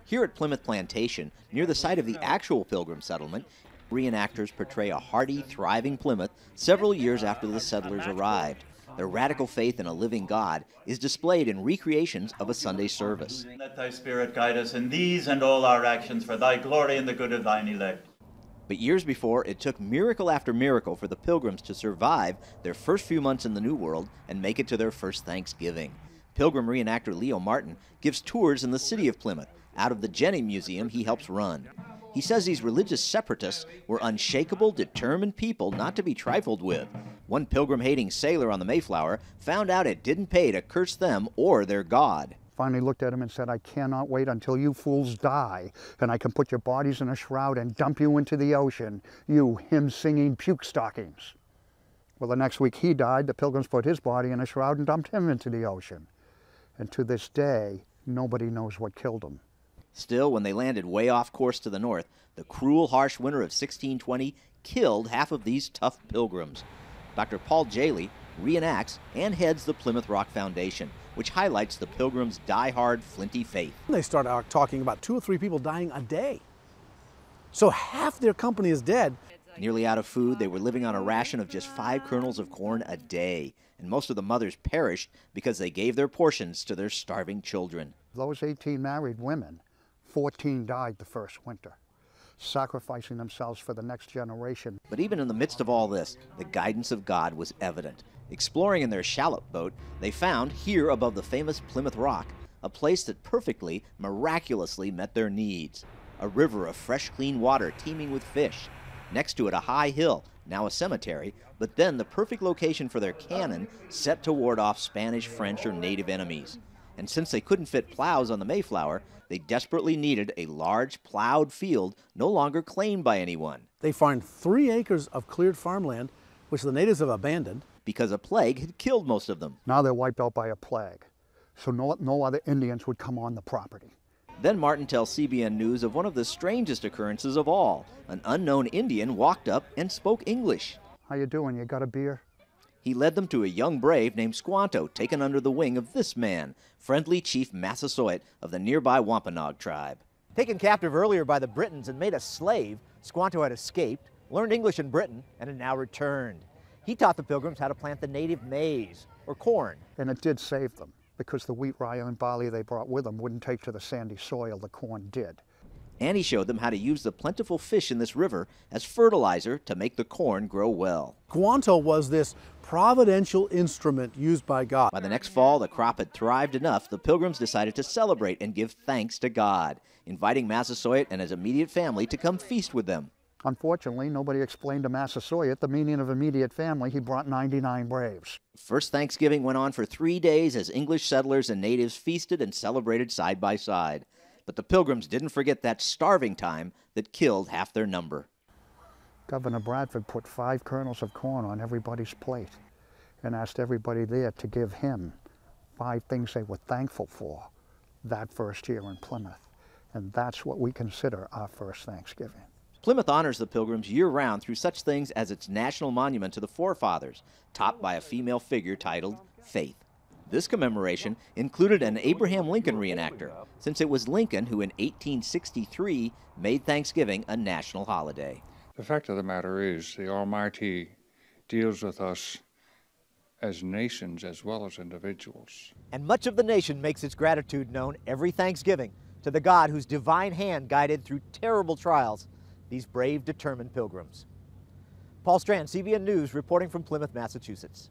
Here at Plymouth Plantation, near the site of the actual Pilgrim settlement, reenactors portray a hardy, thriving Plymouth several years after the settlers arrived. Their radical faith in a living God is displayed in recreations of a Sunday service. Let thy Spirit guide us in these and all our actions for thy glory and the good of thine elect. But years before, it took miracle after miracle for the Pilgrims to survive their first few months in the New World and make it to their first Thanksgiving. Pilgrim reenactor Leo Martin gives tours in the city of Plymouth out of the Jenny Museum he helps run. He says these religious separatists were unshakable, determined people not to be trifled with. One Pilgrim-hating sailor on the Mayflower found out it didn't pay to curse them or their God. Finally looked at him and said, I cannot wait until you fools die, and I can put your bodies in a shroud and dump you into the ocean, you hymn-singing puke stockings. Well, the next week he died, the Pilgrims put his body in a shroud and dumped him into the ocean. And to this day, nobody knows what killed him. Still, when they landed way off course to the north, the cruel, harsh winter of 1620 killed half of these tough Pilgrims. Dr. Paul Jaley reenacts and heads the Plymouth Rock Foundation, which highlights the Pilgrims' die-hard, flinty faith. They start out talking about 2 or 3 people dying a day. So half their company is dead. Nearly out of food, they were living on a ration of just 5 kernels of corn a day, and most of the mothers perished because they gave their portions to their starving children. Those 18 married women, 14 died the first winter, sacrificing themselves for the next generation. But even in the midst of all this, the guidance of God was evident. Exploring in their shallop boat, they found, here above the famous Plymouth Rock, a place that perfectly, miraculously met their needs. A river of fresh, clean water teeming with fish. Next to it, a high hill, now a cemetery, but then the perfect location for their cannon set to ward off Spanish, French, or native enemies. And since they couldn't fit plows on the Mayflower, they desperately needed a large plowed field no longer claimed by anyone. They find 3 acres of cleared farmland, which the natives have abandoned. Because a plague had killed most of them. Now they're wiped out by a plague, so no other Indians would come on the property. Then Martin tells CBN News of one of the strangest occurrences of all. An unknown Indian walked up and spoke English. How you doing? You got a beer? He led them to a young brave named Squanto, taken under the wing of this man, friendly Chief Massasoit of the nearby Wampanoag tribe. Taken captive earlier by the Britons and made a slave, Squanto had escaped, learned English in Britain, and had now returned. He taught the Pilgrims how to plant the native maize, or corn. And it did save them, because the wheat, rye, and barley they brought with them wouldn't take to the sandy soil the corn did. And he showed them how to use the plentiful fish in this river as fertilizer to make the corn grow well. Squanto was this providential instrument used by God. By the next fall, the crop had thrived enough, the Pilgrims decided to celebrate and give thanks to God, inviting Massasoit and his immediate family to come feast with them. Unfortunately, nobody explained to Massasoit the meaning of immediate family. He brought 99 braves. First Thanksgiving went on for 3 days as English settlers and natives feasted and celebrated side by side. But the Pilgrims didn't forget that starving time that killed half their number. Governor Bradford put 5 kernels of corn on everybody's plate and asked everybody there to give him 5 things they were thankful for that first year in Plymouth. And that's what we consider our first Thanksgiving. Plymouth honors the Pilgrims year-round through such things as its national monument to the forefathers, topped by a female figure titled Faith. This commemoration included an Abraham Lincoln reenactor, since it was Lincoln who in 1863 made Thanksgiving a national holiday. The fact of the matter is, the Almighty deals with us as nations as well as individuals. And much of the nation makes its gratitude known every Thanksgiving to the God whose divine hand guided through terrible trials these brave, determined Pilgrims. Paul Strand, CBN News, reporting from Plymouth, Massachusetts.